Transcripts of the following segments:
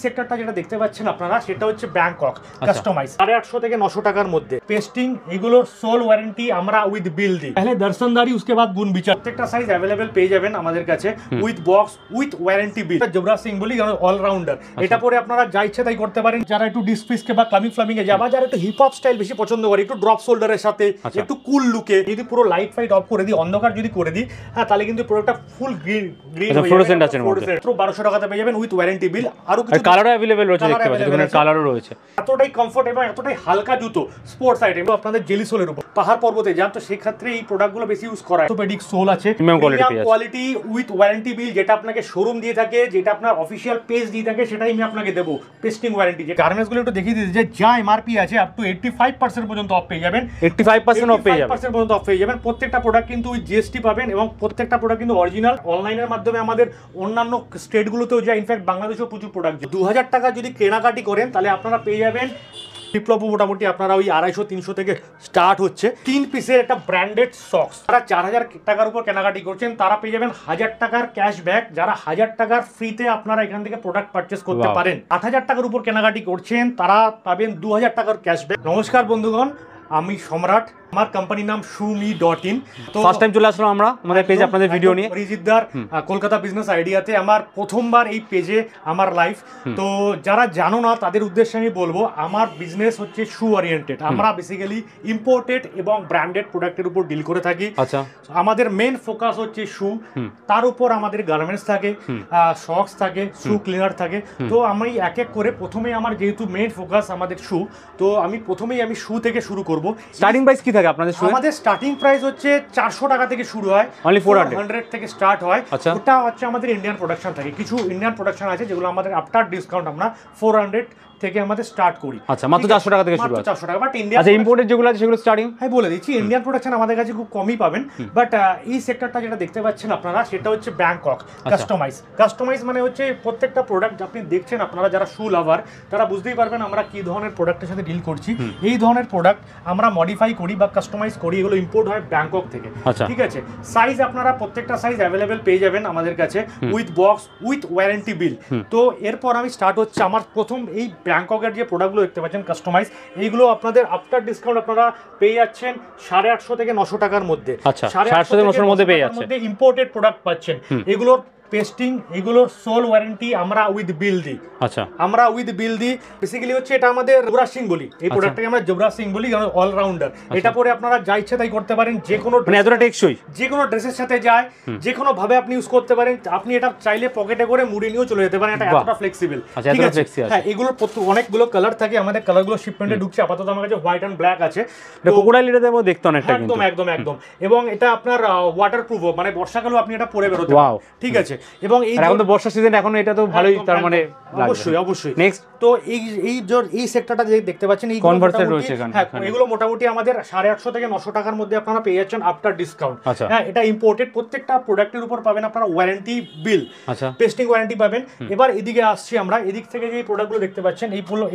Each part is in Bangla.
সেক্টরটা যেটা দেখতে পাচ্ছেন আপনারা সেটা হচ্ছে ব্যাংকক কাস্টমাইজ 850 থেকে 900 টাকার মধ্যে পেস্টিং এগুলো সোল ওয়ারেন্টি আমরা উইথ বিল দিই पहले दर्शनदारी उसके बाद गुण বিচার প্রত্যেকটা সাইজ अवेलेबल পেয়ে যাবেন আমাদের কাছে উইথ বক্স উইথ ওয়ারেন্টি বিল যুবরাজ সিং বলি অল রাউন্ডার এটা পরে আপনারা যা ইচ্ছা তাই করতে পারেন যারা একটু ডিস্ক ফিস্কে বা ক্লামিং ফ্লামিং এ যাবা যারা একটু হিপ হপ স্টাইল বেশি পছন্দ করে একটু ড্রপ শোল্ডারের সাথে একটু কুল লুকে যদি পুরো লাইট ফাইট অফ করে দিই অন্ধকার যদি করে দিই হ্যাঁ তাহলে কিন্তু প্রোডাক্টটা ফুল গ্রিন ফ্লোরোসেন্ট আছে এর মধ্যে 1200 টাকাতে পেয়ে যাবেন উইথ ওয়ারেন্টি বিল আর কিছু কালারও अवेलेबल রয়েছে দেখতে পাচ্ছেন বিভিন্ন কালারও রয়েছে এতটাই কমফোর্ট এবং এতটাই হালকা জুতো স্পোর্টস আইটেম আপনাদের জেলি সোলের উপর পাহাড় পর্বতে যান তো সেই ক্ষেত্রে এই প্রোডাক্টগুলো বেশি ইউজ করা হয় অর্থোপেডিক সোল আছে প্রিমিয়াম কোয়ালিটি উইথ ওয়ারেন্টি বিল যেটা আপনাকে শোরুম দিয়ে থাকে যেটা আপনার অফিশিয়াল পেজ দিয়ে থাকে সেটাই আমি আপনাকে দেব পেস্টিং ওয়ারেন্টি যে গার্মেন্টস গুলো একটু দেখিয়ে দিয়েছি যে যা এমআরপি আছে আপ টু 85% পর্যন্ত অফ পেয়ে যাবেন 85% অফ পেয়ে যাবেন 85% পর্যন্ত অফ পেয়ে যাবেন প্রত্যেকটা প্রোডাক্ট কিন্তু উইথ জিএসটি পাবেন এবং প্রত্যেকটা প্রোডাক্ট কিন্তু অরিজিনাল অনলাইনের মাধ্যমে আমাদের অন্যান্য স্টেট গুলোতেও যায় ইনফ্যাক্ট বাংলাদেশেও প্রচুর প্রোডাক্ট 2000 টাকা যদি কেনাকাটি করেন তাহলে আপনারা পেয়ে যাবেন বিপ্লব মোটামুটি আপনারা ওই 250-300 থেকে স্টার্ট হচ্ছে 3 পিসের একটা ব্র্যান্ডেড সক্স যারা 4000 টাকার উপর কেনাকাটি করছেন তারা পেয়ে যাবেন 1000 টাকার ক্যাশব্যাক যারা 1000 টাকার ফ্রিতে আপনারা এখান থেকে প্রোডাক্ট পারচেস করতে পারেন 8000 টাকার উপর কেনাকাটি করছেন তারা পাবেন 2000 টাকার ক্যাশব্যাক নমস্কার বন্ধুগণ আমি সম্রাট আমার কোম্পানির নাম shumi.in তো ফার্স্ট টাইম চলে আসলাম আমরা আমাদের পেজে আপনাদের ভিডিও নিয়ে রিজিতদার কলকাতা বিজনেস আইডিয়াতে আমার প্রথমবার এই পেজে আমার লাইফ তো যারা জানো না তাদের উদ্দেশ্যে আমি বলবো আমার বিজনেস হচ্ছে শু ওরিয়েন্টেড আমরা বেসিক্যালি ইম্পোর্টেড এবং ব্র্যান্ডেড প্রোডাক্টের উপর ডিল করে থাকি আচ্ছা আমাদের মেন ফোকাস হচ্ছে শু তার উপর আমাদের গার্মেন্টস থাকে সক্স থাকে শু ক্লিনার থাকে তো আমি এক এক করে প্রথমে আমার যেহেতু মেন ফোকাস আমাদের শু তো আমি প্রথমেই আমি শু থেকে শুরু করব স্টার্টিং প্রাইস কি থাকে আপনাদের শু আমাদের স্টার্টিং প্রাইস হচ্ছে 400 টাকা থেকে শুরু হয় অনলি 400 থেকে স্টার্ট হয় ওটা হচ্ছে আমাদের ইন্ডিয়ান প্রোডাকশন থাকে কিছু ইন্ডিয়ান প্রোডাকশন আছে যেগুলো আমাদের আফটার ডিসকাউন্ট আমরা 400 থেকে আমাদের স্টার্ট করি আচ্ছা মাত্র 400 টাকা থেকে শুরু হয় 400 টাকা বাট ইন্ডিয়ান আচ্ছা ইম্পোর্টেড যেগুলো আছে সেগুলো স্টার্টিং হ্যাঁ বলে দিচ্ছি ইন্ডিয়ান প্রোডাকশন আমাদের কাছে খুব কমই পাবেন বাট এই সেক্টরটা যেটা দেখতে পাচ্ছেন আপনারা সেটা হচ্ছে ব্যাংকক কাস্টমাইজ মানে হচ্ছে প্রত্যেকটা প্রোডাক্ট আপনি দেখছেন আপনারা যারা শু লাভার তারা বুঝতেই পারবেন আমরা কি ধরনের প্রোডাক্টের সাথে ডিল করছি এই ধরনের প্রোডাক্ট আমরা মডিফাই করি বা কাস্টমাইজ করি এগুলো ইম্পোর্ট হয় ব্যাংকক থেকে ঠিক আছে সাইজ আপনারা প্রত্যেকটা সাইজ अवेलेबल পেয়ে যাবেন আমাদের কাছে উইথ বক্স উইথ ওয়ারেন্টি বিল তো এরপর আমি স্টার্ট হচ্ছে আমার প্রথম এই ব্যাংককের যে প্রোডাক্টগুলো দেখতে পাচ্ছেন কাস্টমাইজ এইগুলো আপনাদের আফটার ডিসকাউন্ট আপনারা পেয়ে যাচ্ছেন 850 থেকে 900 টাকার মধ্যে আচ্ছা 850 থেকে 900 এর মধ্যে পেয়ে যাচ্ছেন ইম্পোর্টেড প্রোডাক্ট পাচ্ছেন এগুলোর পেস্টিং এগুলোর সোল ওয়ারেন্টি আমরা উইথ বিল দিই আচ্ছা আমরা উইথ বিল দিই বেসিক্যালি হচ্ছে এটা আমাদের যুবরাজ সিং বলি এই প্রোডাক্টটাকে আমরা যুবরাজ সিং বলি অল রাউন্ডার এটা পরে আপনারা যা ইচ্ছা তাই করতে পারেন যে কোনো মানে এতটা টেকসই যে কোনো ড্রেসের সাথে যায় যে কোনো ভাবে আপনি ইউজ করতে পারেন আপনি এটা চাইলে পকেটে করে মুড়ি নিয়েও চলে যেতে পারেন এটা এতটা ফ্লেক্সিবল ঠিক আছে হ্যাঁ এগুলোর অনেকগুলো কালার থাকে আমাদের কালারগুলো শিপমেন্টে ঢুকছে আপাতত আমার কাছে হোয়াইট এন্ড ব্ল্যাক আছে এটা কোকোডাইল এটা দেবো দেখতে অনেকটা কিন্তু একদম এবং এটা আপনার ওয়াটারপ্রুফ মানে বর্ষাকালেও আপনি এটা পরে বেরোতে পারেন ঠিক আছে এবং এই এখন তো বর্ষা সিজন এখন এটা তো ভালোই তার মানে অবশ্যই নেক্সট তো এই সেক্টরটা যে দেখতে পাচ্ছেন এই কনভার্সের রয়েছে এখানে হ্যাঁ এগুলো মোটামুটি আমাদের 850 থেকে 900 টাকার মধ্যে আপনারা পেয়ে যাচ্ছেন আফটার ডিসকাউন্ট হ্যাঁ এটা ইম্পোর্টেড প্রত্যেকটা প্রোডাক্টের উপর পাবেন আপনারা ওয়ারেন্টি বিল আচ্ছা পেস্টিং ওয়ারেন্টি পাবেন এবার এদিকে আসছি আমরা এদিক থেকে যে প্রোডাক্টগুলো দেখতে পাচ্ছেন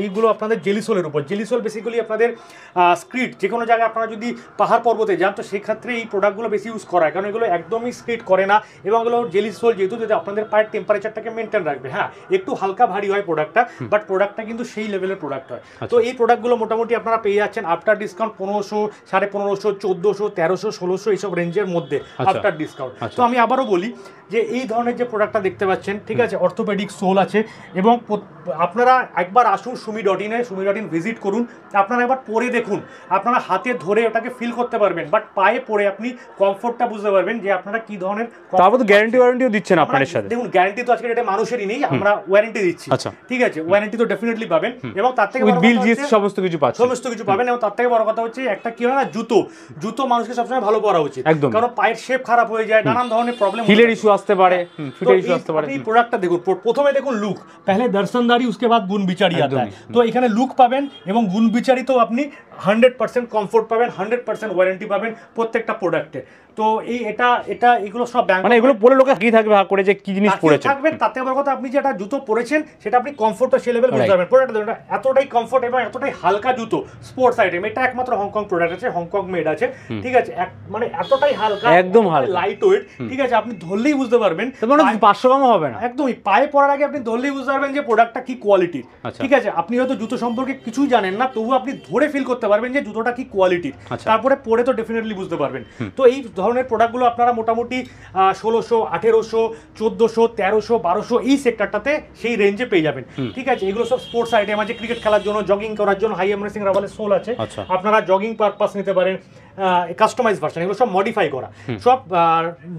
এইগুলো আপনাদের জেলি সোলের উপর জেলি সোল বেসিক্যালি আপনাদের স্ক্রিট যে কোনো জায়গায় আপনারা যদি পাহাড় পর্বতে যান তো সেই ক্ষেত্রে এই প্রোডাক্টগুলো বেশি ইউজ করা হয় কারণ এগুলো একদমই স্ক্রিট করে না এবং এগুলো জেলি সোল যেহেতু যদি আপনাদের পায়ের টেম্পারেচারটাকে মেনটেন রাখবে হ্যাঁ একটু হালকা ভারী হয় প্রোডাক্টটা বাট প্রোডাক্টটা কিন্তু সেই লেভেলের প্রোডাক্ট হয় তো এই প্রোডাক্টগুলো মোটামুটি আপনারা পেয়ে যাচ্ছেন আফটার ডিসকাউন্ট 1500 1550 1400 1300 1600 এইসব রেঞ্জের মধ্যে আফটার ডিসকাউন্ট তো আমি আবারও বলি যে এই ধরনের যে প্রোডাক্টটা দেখতে পাচ্ছেন ঠিক আছে অর্থোপেডিক সোল আছে এবং আপনারা একবার আসুন shumi.in ভিজিট করুন আপনারা একবার পরে দেখুন আপনারা হাতে ধরে ওটাকে ফিল করতে পারবেন বাট পায়ে পরে আপনি কমফোর্টটা বুঝতে পারবেন যে আপনারা কি ধরনের তারপর তো গ্যারান্টি ওয়ারেন্টিও দিচ্ছেন আপনাদের সাথে দেখুন গ্যারান্টি তো আজকে এটা মানুষেরই নেই আমরা ওয়ারেন্টি দিচ্ছি ঠিক আছে ওয়ারেন্টি তো ডেফিনেটলি পাবেন এবং তার থেকে বিল জিএসটি সমস্ত কিছু পাবেন এবং তার থেকে বড় কথা হচ্ছে একটা কি হয় না জুতো মানুষকে সবসময় ভালো পরা উচিত কারণ পায়ের শেপ খারাপ হয়ে যায় নানান ধরনের প্রবলেম হিলের ইস্যু আসতে পারে ফিটের ইস্যু আসতে পারে এই প্রোডাক্টটা দেখুন প্রথমে দেখুন লুক पहले दर्शनदारी उसके बाद गुण বিচারি आता है তো এখানে লুক পাবেন এবং গুণ বিচারি তো আপনি 100% কমফোর্ট পাবেন 100% ওয়ারেন্টি পাবেন প্রত্যেকটা প্রোডাক্টে তো এই এটা এগুলো সব ব্যাংক মানে এগুলো পরে লোকে কি থাকবে ভাগ করে যে কি জিনিস পড়েছে থাকবেন, তাতে আবার কথা আপনি যেটা জুতো পরেছেন সেটা আপনি কমফোর্ট সে লেভেল বুঝতে পারবেন। প্রোডাক্ট এতটাই কমফোর্ট এবং এতটাই হালকা জুতো, স্পোর্টস আইটেম, এটা একমাত্র হংকং প্রোডাক্ট আছে, হংকং মেড আছে, ঠিক আছে, মানে এতটাই হালকা, একদম হালকা, লাইট ওয়েট, ঠিক আছে, আপনি ধরলেই বুঝতে পারবেন, মানে 500 গ্রামও হবে না, একদমই পায়ে পরার আগে আপনি ধরলেই বুঝতে পারবেন যে প্রোডাক্টটা কি কোয়ালিটির, ঠিক আছে। আপনি হয়তো জুতো সম্পর্কে কিছুই জানেন না, তবু আপনি ধরে ফিল করতে পারবেন যে জুতোটা কি কোয়ালিটির, তারপরে পরে তো ডেফিনেটলি বুঝতে পারবেন। তো এই ধরনের প্রোডাক্টগুলো আপনারা মোটামুটি 1600, 1800, 1400, 1300, 1200 এই সেক্টরটাতে সেই রেঞ্জে পেয়ে যাবেন, ঠিক আছে। এগুলো সব স্পোর্টস আইটেম আছে, ক্রিকেট খেলার জন্য, জগিং করার জন্য হাই এমরেসিং রাবারের সোল আছে, আপনারা জগিং পারপাস নিতে পারেন, কাস্টমাইজ ভার্সন, এগুলো সব মডিফাই করা, সব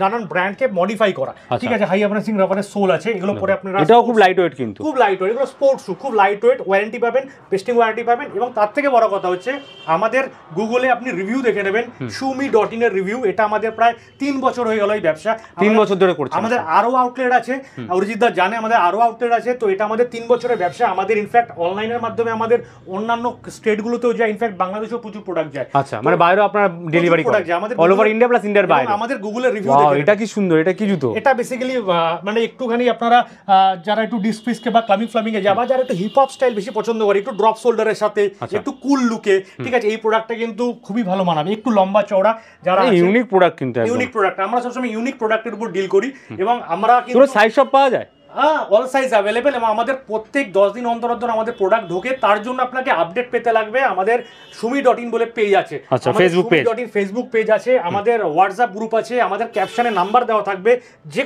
নানান ব্র্যান্ডকে মডিফাই করা, ঠিক আছে। হাই এমরেসিং রাবারের সোল আছে, এগুলো পরে আপনারা, এটাও খুব লাইট ওয়েট, কিন্তু খুব লাইট ওয়েট, এগুলো স্পোর্টস শু, খুব লাইট ওয়েট, ওয়ারেন্টি পাবেন, পেস্টিং ওয়ারেন্টি পাবেন, এবং তার থেকে বড় কথা হচ্ছে আমাদের গুগলে আপনি রিভিউ দেখে নেবেন, shumi.in এর রিভিউ, এটা আমাদের প্রায় 3 বছর হয়ে গেল এই ব্যবসা, 3 বছর ধরে করছি। আমাদের আরো আউটলেট আছে, অরিজিৎ দা জানে আমাদের আরো আউটলেট আছে, তো এটা আমাদের 3 বছরের ব্যবসা। আমাদের ইনফ্যাক্ট অনলাইনের মাধ্যমে আমাদের অন্যান্য স্টেটগুলোতেও যায়, ইনফ্যাক্ট বাংলাদেশেও প্রচুর প্রোডাক্ট যায়। আচ্ছা, মানে বাইরেও আপনারা ডেলিভারি করেন অল ওভার ইন্ডিয়া প্লাস ইন্ডিয়ার বাইরে। আমাদের গুগলের রিভিউ দেখে, এটা কি সুন্দর, এটা কি জুতো, এটা বেসিক্যালি মানে একটুখানি আপনারা যারা একটু ডিসফিসকে বা ক্লাবিং ফ্লাবিং এ যাবা, যারা একটু হিপ হপ স্টাইল বেশি পছন্দ করে, একটু ড্রপ শোল্ডারের সাথে একটু কুল লুকে, ঠিক আছে, এই প্রোডাক্টটা কিন্তু খুবই ভালো মানাবে, একটু লম্বা চওড়া, যারা ইউনিক প্রোডাক্ট, কিন্তু ইউনিক প্রোডাক্ট, আমরা সবসময় ইউনিক প্রোডাক্টের উপর ডিল করি, এবং আমরা কিন্তু সাইজ সব পাওয়া যায়, অল সাইজ অ্যাভেলেবেল, এবং আমাদের প্রত্যেক 10 দিন অন্তর অন্তর আমাদের প্রোডাক্ট ঢোকে, তার জন্য আপনাকে আপডেট পেতে লাগবে। আমাদের shumi.in বলে পেজ আছে, ফেসবুক পেজ, ফেসবুক পেজ আছে, আমাদের হোয়াটসঅ্যাপ গ্রুপ আছে, আমাদের ক্যাপশনে নাম্বার দেওয়া থাকবে, যে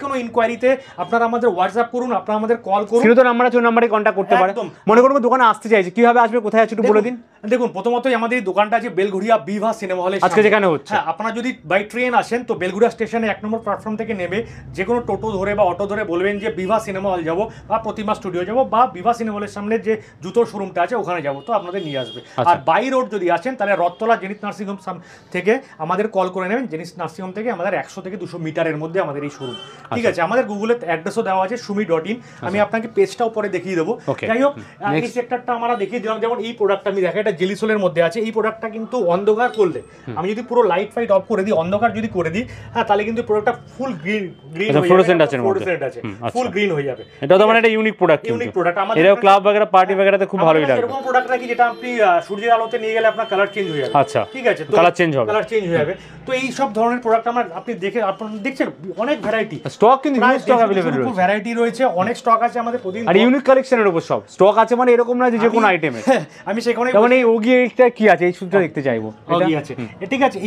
কোনো ইনকোয়ারিতে আপনারা আমাদের হোয়াটসঅ্যাপ করুন, আপনারা আমাদের কল করুন, সিধা নাম্বার আছে, ওই নাম্বারে কন্টাক্ট করতে পারেন। মনে করুন দোকানে আসতে চাইছে, কিভাবে আসবে, কোথায় আছে একটু বলে দিন। দেখুন, প্রথমতই আমাদের এই দোকানটা আছে বেলঘড়িয়া বিভা সিনেমা হলে, আজকে যেখানে হচ্ছে। হ্যাঁ, আপনারা যদি বাই ট্রেন আসেন তো বেলঘড়িয়া স্টেশনে 1 নম্বর প্ল্যাটফর্ম থেকে নেমে যে কোনো টোটো ধরে বা অটো ধরে বলবেন যে বিভা সিনেমা হল যাবো, বা প্রতিমা স্টুডিও যাবো, বা বিভা সিনেমা হলের সামনে যে জুতোর শোরুমটা আছে ওখানে যাবো, তো আপনাদের নিয়ে আসবে। আর বাই রোড যদি আসেন তাহলে রথতলা জেনিথ নার্সিং হোম থেকে আমাদের কল করে নেবেন, জেনিথ নার্সিং হোম থেকে আমাদের 100 থেকে 200 মিটারের মধ্যে আমাদের এই শোরুম, ঠিক আছে। আমাদের গুগলে অ্যাড্রেসও দেওয়া আছে shumi.in, আমি আপনাকে পেজটাও পরে দেখিয়ে দেবো। যাই হোক, এই সেক্টরটা আমরা দেখিয়ে দিলাম। যেমন এই প্রোডাক্টটা আমি দেখাই, এটা জেলিসোলের মধ্যে আছে, এই প্রোডাক্টটা কিন্তু অন্ধকার করলে, আমি যদি পুরো লাইট ফাইট অফ করে দিই, অন্ধকার যদি করে দিই, হ্যাঁ, তাহলে কিন্তু প্রোডাক্টটা ফুল গ্রিন ফ্লোরোসেন্ট আছে, ফুল গ্রিন হয়ে যাবে। এটা তো মানে একটা ইউনিক প্রোডাক্ট, আমাদের এর ক্লাব বগেরা পার্টি বগেরাতে খুব ভালোই লাগে। এরকম প্রোডাক্ট নাকি যেটা আপনি সূর্যের আলোতে নিয়ে গেলে আপনার কালার চেঞ্জ হয়ে যাবে, আচ্ছা, ঠিক আছে, কালার চেঞ্জ হয়ে যাবে। তো এই সব ধরনের প্রোডাক্ট আমরা আপনি আপনারা দেখছেন অনেক ভ্যারাইটি স্টক, কিন্তু হিউজ স্টক अवेलेबल রয়েছে, ভ্যারাইটি রয়েছে, অনেক স্টক আছে আমাদের প্রতিদিন, আর ইউনিক কালেকশনের উপর সব স্টক আছে, মানে এরকম না যে কোনো আইটেমে। আমি সেখানে মানে ওগিটা কি আছে, এই সুটটা দেখতে চাইবো, ওগি আছে, ঠিক আছে।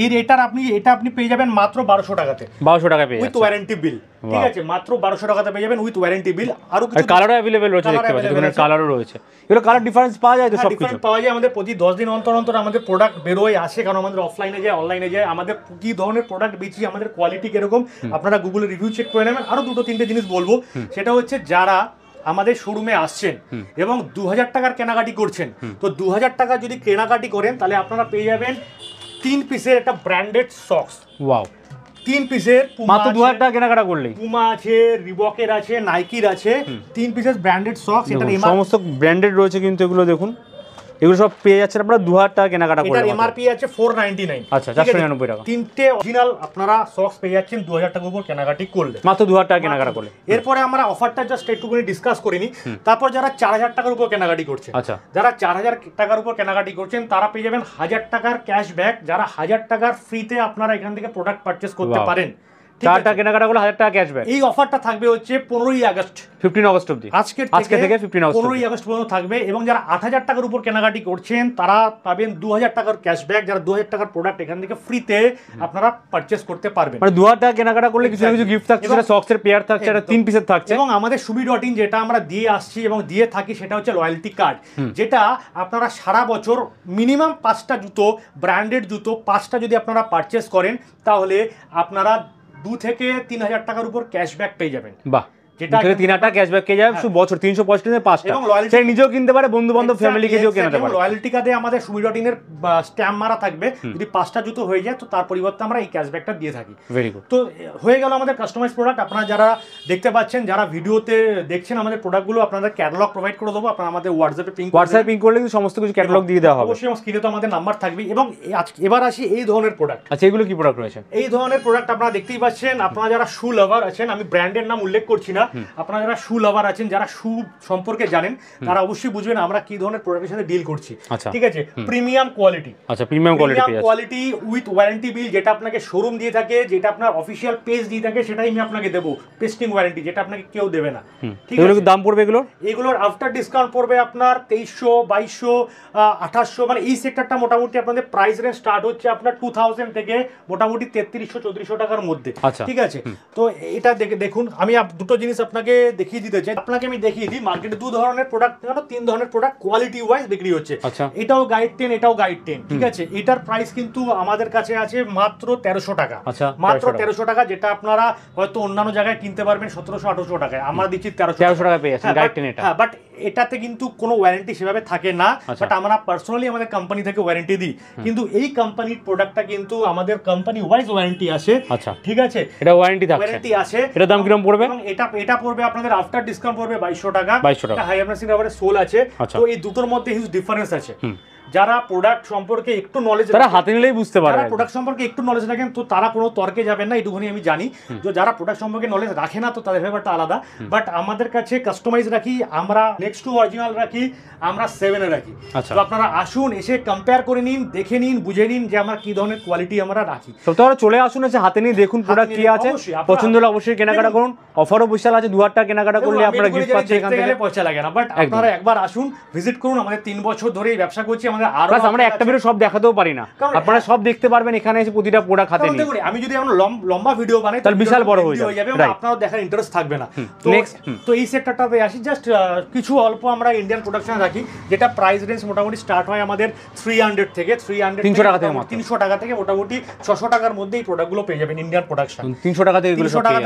এটা আপনি পেয়ে যাবেন মাত্র 1200 টাকাতে, 1200 টাকা পেয়ে উইথ ওয়ারেন্টি বিল, ঠিক আছে, মাত্র 1200 টাকাতে পেয়ে যাবেন উইথ ওয়ারেন্টি বিল। আর কিছু কালারও अवेलेबल রয়েছে, দেখতে পাচ্ছেন বিভিন্ন কালারও রয়েছে, এগুলো কালার ডিফারেন্স পাওয়া যায় তো, সব কিছু পাওয়া যায়। আমাদের প্রতি 10 দিন অন্তর অন্তর আমাদের প্রোডাক্ট বেরোয় আসে, কারণ আমাদের অফলাইনে যায়, অনলাইনে যায়, আমাদের কি ধরনের প্রোডাক্ট বেচি, আমাদের কোয়ালিটি কিরকম, আপনারা গুগলে রিভিউ চেক করে নেবেন। আরো 2-3টে জিনিস বলবো, সেটা হচ্ছে যারা আমাদের শোরুমে আসছেন এবং 2000 টাকার কেনাকাটি করছেন, তো 2000 টাকা যদি কেনাকাটি করেন তাহলে আপনারা পেয়ে যাবেন 3 পিসের একটা ব্র্যান্ডেড সক্স। ওয়াও, 3 পিসের, মাত্র 2000 টাকা কেনাকাটা করলেই পুমা আছে, রিবকের আছে, নাইকির আছে, 3 পিসের ব্র্যান্ডেড সক্স। এটা সমস্ত ব্র্যান্ডেড রয়েছে, কিন্তু এগুলো দেখুন, এগুলো সব পেয়ে যাচ্ছেন আপনারা 2000 টাকা কেনাকাটা করলে। এটার এমআরপি আছে 499, আচ্ছা, 499 টাকা। 3টে অরিজিনাল আপনারা সক্স পেয়ে যাচ্ছেন 2000 টাকার উপর কেনাকাটি করলে, মাত্র 2000 টাকা কেনাকাটা করলে। এরপরে আমরা অফারটা জাস্ট একটুখানি ডিসকাস করিনি। তারপর যারা 4000 টাকার উপর কেনাকাটি করছেন, আচ্ছা, যারা 4000 টাকার উপর কেনাকাটি করছেন তারা পেয়ে যাবেন 1000 টাকার ক্যাশব্যাক, যারা 1000 টাকার ফ্রিতে আপনারা এখান থেকে প্রোডাক্ট পারচেজ করতে পারেন। 4 টাকা কেনাকাটা করলে 1000 টাকা ক্যাশব্যাক। এই অফারটা থাকবে হচ্ছে 15ই আগস্ট, 15 আগস্ট অবধি, আজকে থেকে 15 আগস্ট, 15ই আগস্ট পর্যন্ত থাকবে। এবং যারা 8000 টাকার উপর কেনাকাটি করছেন তারা পাবেন 2000 টাকার ক্যাশব্যাক, যারা 2000 টাকার প্রোডাক্ট এখান থেকে ফ্রিতে আপনারা পারচেজ করতে পারবেন। মানে 2000 টাকা কেনাকাটা করলে কিছু না কিছু গিফট থাকছে, সেটা সক্সের পেয়ার থাকছে, এটা 3 পিসের থাকছে। এবং আমাদের shumi.in যেটা আমরা দিয়ে আসছি এবং দিয়ে থাকি সেটা হচ্ছে লয়্যালটি কার্ড, যেটা আপনারা সারা বছর মিনিমাম 5টা জুতো, ব্র্যান্ডেড জুতো 5টা যদি আপনারা পারচেজ করেন তাহলে আপনারা 2 থেকে 3000 টাকার উপর ক্যাশব্যাক পেয়ে যাবেন। বাহ, যেটা 3,000 টাকা ক্যাশব্যাক পেয়ে যাবে শুধু বছর 365 দিনে 5টা, এবং loyalty- সে নিজেও কিনতে পারে, বন্ধু বান্ধব ফ্যামিলিকে দিয়েও কেনাতে পারে। লয়ালিটি কার্ডে আমাদের সুমি.ইনের স্ট্যাম্প মারা থাকবে, যদি 5টা জুতো হয়ে যায় তো তার পরিবর্তে আমরা এই ক্যাশব্যাকটা দিয়ে থাকি। Very good. তো হয়ে গেল আমাদের কাস্টমাইজ প্রোডাক্ট। আপনারা যারা দেখতে পাচ্ছেন, যারা ভিডিওতে দেখছেন আমাদের প্রোডাক্টগুলো, আপনাদের ক্যাটালগ প্রোভাইড করে দেবো। আপনারা আমাদের হোয়াটসঅ্যাপে পিং করলে কিন্তু সমস্ত কিছু ক্যাটালগ দিয়ে দেওয়া হবে। অবশ্যই স্ক্রিনে তো আমাদের নাম্বার থাকবে। এবং এবার আসি এই ধরনের প্রোডাক্ট। আচ্ছা, এগুলো কি প্রোডাক্ট রয়েছে? এই ধরনের প্রোডাক্ট আপনারা দেখতেই পাচ্ছেন। আপনারা যারা শু লাভার আছেন, আমি ব্র্যান্ডের নাম উল্লেখ করছি না, আপনারা যারা শু লাভার আছেন, যারা শু সম্পর্কে জানেন, তারা অবশ্যই বুঝবেন আমরা কি ধরনের প্রোডাক্টের সাথে ডিল করছি। আচ্ছা, ঠিক আছে, প্রিমিয়াম কোয়ালিটি। আচ্ছা, প্রিমিয়াম কোয়ালিটি উইথ ওয়ারেন্টি বিল, যেটা আপনাকে শোরুম দিয়ে থাকে, যেটা আপনার অফিসিয়াল পেজ দিয়ে থাকে, সেটাই আমি আপনাকে দেবো। পেস্টিং ওয়ারেন্টি, যেটা আপনাকে কেউ দেবে না। ঠিক আছে, দাম পড়বে এগুলোর আফটার ডিসকাউন্ট পড়বে আপনার 2300, 2200, 2800, মানে এই সেক্টরটা মোটামুটি আপনাদের প্রাইস রেঞ্জ স্টার্ট হচ্ছে আপনার 2000 থেকে মোটামুটি 3300, 3400 টাকার মধ্যে। ঠিক আছে, তো এটা দেখুন, আমি দুটো জিনিস আপনাকে দেখিয়ে দিতে চাই। আপনাকে আমি দেখিয়ে দিই, মার্কেটে 2 ধরনের প্রোডাক্ট, 3 ধরনের প্রোডাক্ট কোয়ালিটি ওয়াইজ বিক্রি হচ্ছে। এটাও গাইড 10, এটাও গাইড 10। ঠিক আছে, এটার প্রাইস কিন্তু আমাদের কাছে আছে মাত্র 1300 টাকা। মাত্র 1300 টাকা, যেটা আপনারা হয়তো অন্যান্য জায়গায় কিনতে পারবেন 1700, 1800 টাকায়। আমরা দিচ্ছি 1300 টাকা পেয়ে যাচ্ছেন গাইড 10 এটা। হ্যাঁ, বাট এটাতে কিন্তু কোনো ওয়ারেন্টি সেভাবে থাকে না, বাট আমরা পার্সোনালি আমাদের কোম্পানি থেকে ওয়ারেন্টি দিই। কিন্তু এই কোম্পানির প্রোডাক্টটা কিন্তু আমাদের কোম্পানি ওয়াইজ ওয়ারেন্টি আসে। আচ্ছা, ঠিক আছে, এটা ওয়ারেন্টি আছে। এটা দাম কিরকম পড়বে? এটা পড়বে আপনাদের আফটার ডিসকাউন্ট পড়বে 2200 টাকা। হাই অ্যামনেসিং রাবারের সোল আছে। তো এই দুটোর মধ্যে হিউজ ডিফারেন্স আছে। যারা প্রোডাক্ট সম্পর্কে একটু নলেজ, তারা হাতে নিলেই বুঝতে পারে। যারা প্রোডাক্ট সম্পর্কে একটু নলেজ রাখেন তো তারা কোনো তর্কে যাবেন না, এটুকুনি আমি জানি। যে যারা প্রোডাক্ট সম্পর্কে নলেজ রাখে না তো তাদের ব্যাপারটা আলাদা। বাট আমাদের কাছে কাস্টমাইজ রাখি আমরা, নেক্সট টু অরিজিনাল রাখি, আমরা 7 এ রাখি। তো আপনারা আসুন, এসে কম্পেয়ার করে নিন, দেখে নিন, বুঝে নিন যে আমরা কি ধরনের কোয়ালিটি আমরা রাখি। তো তারা চলে আসুন, এসে হাতে নিয়ে দেখুন প্রোডাক্ট কি আছে, পছন্দ হলে অবশ্যই কেনাকাটা করুন। অফারও বিশাল আছে, 2000 টাকা কেনাকাটা করলে আপনারা গিফট পাচ্ছেন এখান থেকে, পয়সা লাগে না। বাট আপনারা একবার আসুন, ভিজিট করুন। আমাদের 3 বছর ধরে এই ব্যবসা করছি। আমাদের আরো আমরা একটা ভিডিও সব দেখাতেও পারি না, আপনারা সব দেখতে পারবেন এখানে এসে প্রতিটা প্রোডাক্ট হাতে নিয়ে। দেখুন, আমি যদি এখন লম্বা ভিডিও বানাই তাহলে বিশাল বড় হয়ে যাবে, আপনারাও দেখার ইন্টারেস্ট থাকবে না। তো এই সেক্টরটাতে আসি, জাস্ট কিছু অল্প আমরা ইন্ডিয়ান প্রোডাকশন রাখি, যেটা প্রাইস রেঞ্জ মোটামুটি স্টার্ট হয় আমাদের 300 থেকে 300 টাকা থেকে মোটামুটি 600 টাকার মধ্যে এই প্রোডাক্টগুলো পেয়ে যাবেন। ইন্ডিয়ান প্রোডাকশন 300 টাকা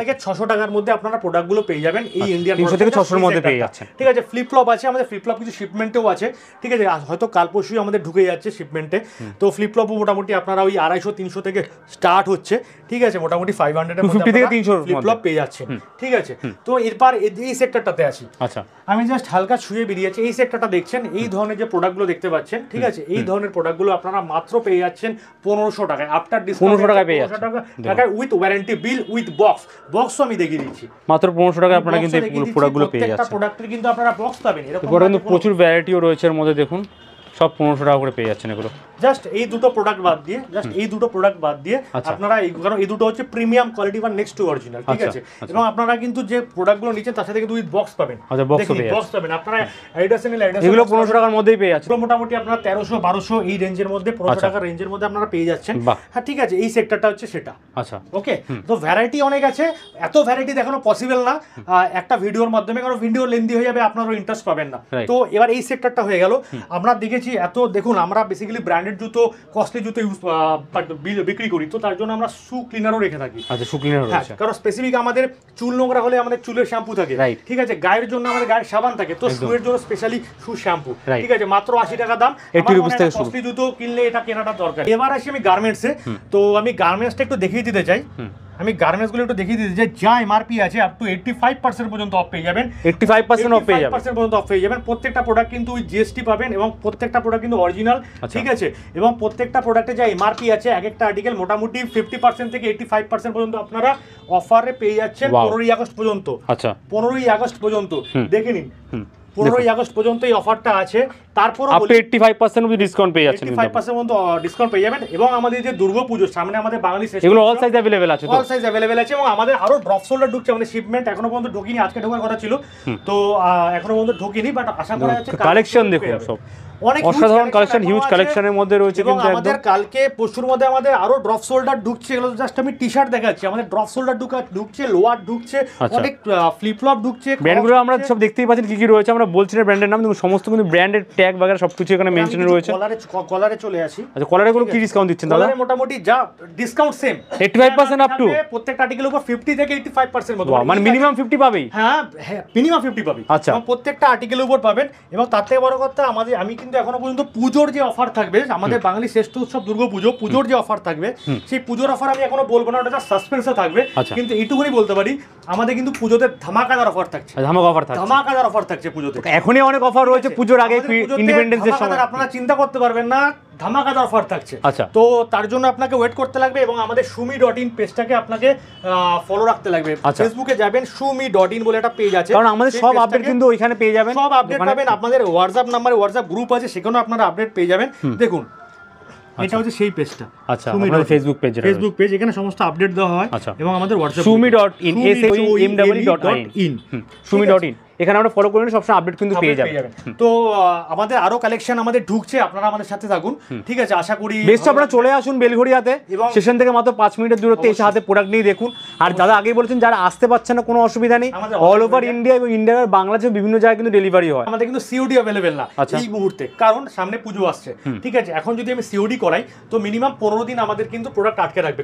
থেকে 600 টাকার মধ্যে আপনারা প্রোডাক্টগুলো পেয়ে যাবেন। এই ইন্ডিয়ান 300 থেকে 600 এর মধ্যে পেয়ে যাচ্ছে। ঠিক আছে, ফ্লিপ ফ্লপ আছে আমাদের, ফ্লিপ ফ্লপ কিছু শিপমেন্টেও আছে। ঠিক আছে, হয়তো কাল পরশুই আমাদের ঢুকে যাচ্ছে শিপমেন্টে। তো ফ্লিপ ফ্লপও মোটামুটি আপনারা ওই 250-300 থেকে স্টার্ট হচ্ছে। ঠিক আছে, মোটামুটি 500 এর মধ্যে থেকে 300 ফ্লিপ ফ্লপ পেয়ে যাচ্ছে। ঠিক আছে, তো এরপর এই সেক্টরটাতে আসি। আচ্ছা, আমি জাস্ট হালকা ছুঁয়ে বেরিয়েছি। এই সেক্টরটা দেখছেন, এই ধরনের যে প্রোডাক্টগুলো দেখতে পাচ্ছেন, ঠিক আছে, এই ধরনের প্রোডাক্টগুলো আপনারা মাত্র পেয়ে যাচ্ছেন 1500 টাকায়। আফটার ডিসকাউন্ট 1500 টাকায় পেয়ে যাচ্ছেন, 1500 টাকায় উইথ ওয়ারেন্টি বিল, উইথ বক্সও আমি দেখিয়ে দিচ্ছি। মাত্র 1500 টাকায় আপনারা কিন্তু এই প্রোডাক্টগুলো পেয়ে যাচ্ছেন। প্রত্যেকটা প্রোডাক্টের কিন্তু আপনারা বক্স পাবেন। এরকম কিন্তু প্রচুর ভ্যারাইটিও রয়েছে এর মধ্যে, দেখুন সব 1500 টাকা করে পেয়ে যাচ্ছেন এগুলো। জাস্ট এই দুটো প্রোডাক্ট বাদ দিয়ে আপনারা কারণ এই দুটো হচ্ছে প্রিমিয়াম কোয়ালিটি বা নেক্সট টু অরিজিনাল। ঠিক আছে, এবং আপনারা কিন্তু যে প্রোডাক্টগুলো নিচ্ছেন তার সাথে কিন্তু উইথ বক্স পাবেন। আচ্ছা, বক্স পাবেন আপনারা অ্যাডিডাস নিলে এগুলো 1500 টাকার মধ্যেই পেয়ে যাচ্ছেন। মোটামুটি আপনারা 1300-1200 এই রেঞ্জের মধ্যে, 1500 টাকার রেঞ্জের মধ্যে আপনারা পেয়ে যাচ্ছেন। হ্যাঁ, ঠিক আছে, এই সেক্টরটা হচ্ছে সেটা। আচ্ছা, ওকে, তো ভ্যারাইটি অনেক আছে। এত ভ্যারাইটি দেখানো পসিবল না একটা ভিডিওর মাধ্যমে, কারণ ভিডিও লেন্দি হয়ে যাবে, আপনারও ইন্টারেস্ট পাবেন না। তো এবার এই সেক্টরটা হয়ে গেল। আমরা দেখেছি এত, দেখুন আমরা বেসিক্যালি ব্র্যান্ডেড জুতো, কস্টলি জুতো বিক্রি করি, তো তার জন্য আমরা শু ক্লিনারও রেখে থাকি। আচ্ছা, শু ক্লিনার রয়েছে, কারণ স্পেসিফিক আমাদের চুল নোংরা হলে আমাদের চুলের শ্যাম্পু থাকে। ঠিক আছে, গায়ের জন্য আমাদের গায়ের সাবান থাকে, তো শুয়ের জন্য স্পেশালি শু শ্যাম্পু। ঠিক আছে, মাত্র 80 টাকা দাম। কস্টলি জুতো কিনলে এটা কেনাটা দরকার। এবার আসি আমি গার্মেন্টসে। তো আমি গার্মেন্টসটা একটু দেখিয়ে দিতে চাই। আমি গার্মেন্টসগুলো একটু দেখিয়ে দিতে চাই। যা এমআরপি আছে আপ টু 85% পর্যন্ত অফ পেয়ে যাবেন। 85% অফ পেয়ে যাবেন, 85% পর্যন্ত অফ পেয়ে যাবেন। প্রত্যেকটা প্রোডাক্ট কিন্তু উইথ জিএসটি পাবেন, এবং প্রত্যেকটা প্রোডাক্ট কিন্তু অরিজিনাল। ঠিক আছে, এবং প্রত্যেকটা প্রোডাক্টে যা এমআরপি আছে, এক একটা আর্টিকেল মোটামুটি 50% থেকে 85% পর্যন্ত আপনারা অফারে পেয়ে যাচ্ছেন 15ই আগস্ট পর্যন্ত। আচ্ছা, 15ই আগস্ট পর্যন্ত দেখে নিন, 15ই আগস্ট পর্যন্ত এই অফারটা আছে। তারপর আপনি 85% অবধি ডিসকাউন্ট পেয়ে যাচ্ছেন, 85% পর্যন্ত ডিসকাউন্ট পেয়ে যাবেন। এবং আমাদের যে দুর্গাপুজো সামনে, আমাদের বাঙালি এগুলো অল সাইজ अवेलेबल আছে, অল সাইজ अवेलेबल আছে। এবং আমাদের আরো ড্রপ শোল্ডার ঢুকছে, আমাদের শিপমেন্ট এখনো পর্যন্ত ঢোকেনি, আজকে ঢোকার কথা ছিল, তো এখনো পর্যন্ত ঢোকেনি, বাট আশা করা যাচ্ছে। কালেকশন দেখুন, সব অনেক অসাধারণ কালেকশন, হিউজ কালেকশনের মধ্যে রয়েছে। কিন্তু আমাদের কালকে পরশুর মধ্যে আমাদের আরো ড্রপ শোল্ডার ঢুকছে। এগুলো জাস্ট আমি টি-শার্ট দেখাচ্ছি, আমাদের ড্রপ শোল্ডার ঢুকছে, লোয়ার ঢুকছে, অনেক ফ্লিপ ফ্লপ ঢুকছে। ব্র্যান্ডগুলো আমরা সব দেখতেই পাচ্ছেন কি কি রয়েছে। আমরা আমরা বলছি না ব্র্যান্ডের নাম, কিন্তু সমস্ত কিন্তু ব্র্যান্ডের ট্যাগ বাগেরা সবকিছু এখানে মেনশন রয়েছে। কলারে চলে আসি। আচ্ছা, কলারে গুলো কি ডিসকাউন্ট দিচ্ছেন দাদা? কলারে মোটামুটি যা ডিসকাউন্ট সেম 85% আপ টু প্রত্যেকটা আর্টিকেলের উপর 50 থেকে 85% মতো, মানে মিনিমাম 50 পাবেই। হ্যাঁ মিনিমাম 50 পাবে। আচ্ছা, এবং প্রত্যেকটা আর্টিকেলের উপর পাবেন। এবং তার থেকে বড় কথা আমি কিন্তু এখনো পর্যন্ত পুজোর যে অফার থাকবে, আমাদের বাঙালি শ্রেষ্ঠ উৎসব দুর্গাপুজো, পুজোর যে অফার থাকবে সেই পুজোর অফার আমি এখনো বলবো না, ওটা সাসপেন্সে থাকবে। কিন্তু এইটুকুনি বলতে পারি আমাদের কিন্তু পুজোতে ধামাকাদার অফার থাকছে। ধামাকাদার অফার থাকছে পুজোতে। এখনই অনেক অফার রয়েছে পুজোর আগে, ইন্ডিপেন্ডেন্স ডে সময় আপনারা চিন্তা করতে পারবেন না, ধামাকাদার অফার থাকছে। আচ্ছা, তো তার জন্য আপনাকে ওয়েট করতে লাগবে এবং আমাদের shumi.in পেজটাকে আপনাকে ফলো রাখতে লাগবে। ফেসবুকে যাবেন shumi.in বলে একটা পেজ আছে, কারণ আমাদের সব আপডেট কিন্তু ওইখানে পেয়ে যাবেন, সব আপডেট পাবেন। আপনাদের হোয়াটসঅ্যাপ নাম্বারে হোয়াটসঅ্যাপ গ্রুপ আছে, সেখানেও আপনারা আপডেট পেয়ে যাবেন। দেখুন এটা হচ্ছে সেই পেজটা। আচ্ছা, আমাদের ফেসবুক পেজ, এখানে সমস্ত আপডেট দেওয়া হয় এবং আমাদের হোয়াটসঅ্যাপ shumi.in shumi.in shumi.in এখানে আমরা ফলো করে নিলে সবসময় আপডেট কিন্তু পেয়ে যাবেন। তো আমাদের আরো কালেকশন আমাদের ঢুকছে, আপনারা আমাদের সাথে থাকুন, ঠিক আছে? আশা করি বেস্ট আপনারা চলে আসুন বেলঘড়িয়াতে, স্টেশন থেকে মাত্র 5 মিনিটের দূরত্বে এসে হাতে প্রোডাক্ট নিয়ে দেখুন। আর দাদা আগেই বলেছেন যারা আসতে পারছেন না কোনো অসুবিধা নেই, অল ওভার ইন্ডিয়া এবং ইন্ডিয়ার বাংলাদেশের বিভিন্ন জায়গায় কিন্তু ডেলিভারি হয়। আমাদের কিন্তু সিওডি अवेलेबल না এই মুহূর্তে, কারণ সামনে পুজো আসছে, ঠিক আছে? এখন যদি আমি সিওডি করাই তো মিনিমাম 15 দিন আমাদের কিন্তু প্রোডাক্ট আটকে রাখবে,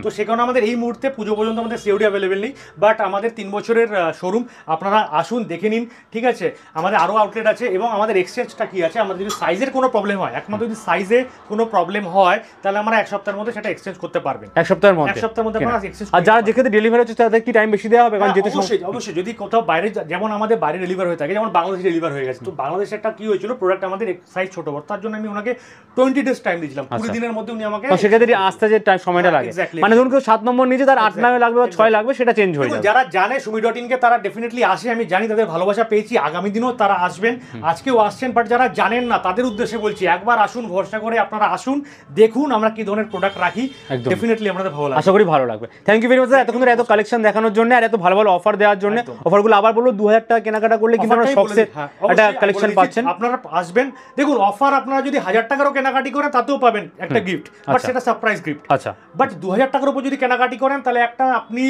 তো সে কারণে আমাদের এই মুহূর্তে পুজো পর্যন্ত আমাদের সিওডি अवेलेबल নেই। বাট আমাদের 3 বছরের শোরুম, আপনারা আসুন দেখে নিন, ঠিক আছে? আমাদের আরো আউটলেট আছে এবং আমাদের এক্সচেঞ্জটা কি আছে, আমাদের যদি সাইজের কোনো প্রবলেম হয়, একমাত্র যদি সাইজে কোনো প্রবলেম হয় তাহলে আমরা 1 সপ্তাহের মধ্যে সেটা এক্সচেঞ্জ করতে পারবেন। 1 সপ্তাহের মধ্যে আপনারা এক্সচেঞ্জ। আর যারা যেখানে ডেলিভারি হচ্ছে তাদের কি টাইম বেশি দেওয়া হবে? কারণ যেতে অবশ্যই যদি কোথাও বাইরে, যেমন আমাদের বাইরে ডেলিভার হয়ে থাকে, যেমন বাংলাদেশে ডেলিভার হয়ে গেছে, তো বাংলাদেশে একটা কি হয়েছিল, প্রোডাক্ট আমাদের সাইজ ছোট বড়, তার জন্য আমি ওনাকে 20 ডেজ টাইম দিয়েছিলাম, 20 দিনের মধ্যে উনি আমাকে, সেক্ষেত্রে আসতে যে সময়টা লাগে, মানে ধরুন কেউ 7 নম্বর নিচে তার 8 নামে লাগবে বা 6 লাগবে, সেটা চেঞ্জ হয়ে যাবে। যারা জানে shumi.in কে তারা ডেফিনেটলি আসে, আমি জানি তাদের ভালোবাসা পেয়েছি, আগামী দিনও তারা আসবেন, আজকেও আসছেন। বাট যারা জানেন না তাদের উদ্দেশ্যে বলছি, একবার আসুন, ভরসা করে আপনারা আসুন, দেখুন আমরা কি ধরনের প্রোডাক্ট রাখি, ডেফিনেটলি আপনাদের ভালো লাগবে, আশা করি ভালো লাগবে। থ্যাংক ইউ ভেরি মাচ এতক্ষণ ধরে এত কালেকশন দেখানোর জন্য আর এত ভালো ভালো অফার দেওয়ার জন্য। অফারগুলো আবার বলবো, 2000 টাকা কেনাকাটা করলে কিন্তু আপনারা শক্সের একটা কালেকশন পাচ্ছেন। আপনারা আসবেন, দেখুন অফার আপনারা যদি 1000 টাকারও কেনাকাটি করেন তাতেও পাবেন একটা গিফট, বাট সেটা সারপ্রাইজ গিফট। আচ্ছা, বাট 2000 টাকার উপর যদি কেনাকাটি করেন তাহলে একটা আপনি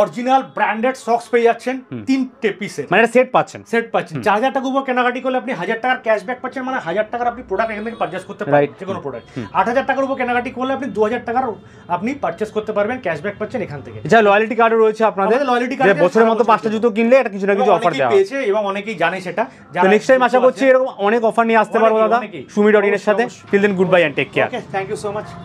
অরিজিনাল ব্র্যান্ডেড সক্স পেয়ে যাচ্ছেন 3টে পিসে, মানে সেট পাচ্ছেন। 4000 টাকা উপর কেনাকাটি করলে আপনি 1000 টাকার ক্যাশব্যাক পাচ্ছেন, মানে 1000 টাকার আপনি প্রোডাক্ট এখান থেকে পারচেজ করতে পারবেন, যে কোনো প্রোডাক্ট। 8000 টাকার উপর কেনাকাটি করলে আপনি 2000 টাকার আপনি পারচেজ করতে পারবেন, ক্যাশব্যাক পাচ্ছেন এখান থেকে। যা লয়্যালিটি কার্ডও রয়েছে আপনাদের, লয়্যালিটি কার্ড বছরের মতো 5টা জুতো কিনলে এটা কিছু না কিছু অফার দেওয়া পেয়েছে এবং অনেকেই জানে সেটা। তো নেক্সট টাইম আশা করছি এরকম অনেক অফার নিয়ে আসতে পারবো দাদা shumi.in এর সাথে। Till then goodbye and take care. Thank you so much.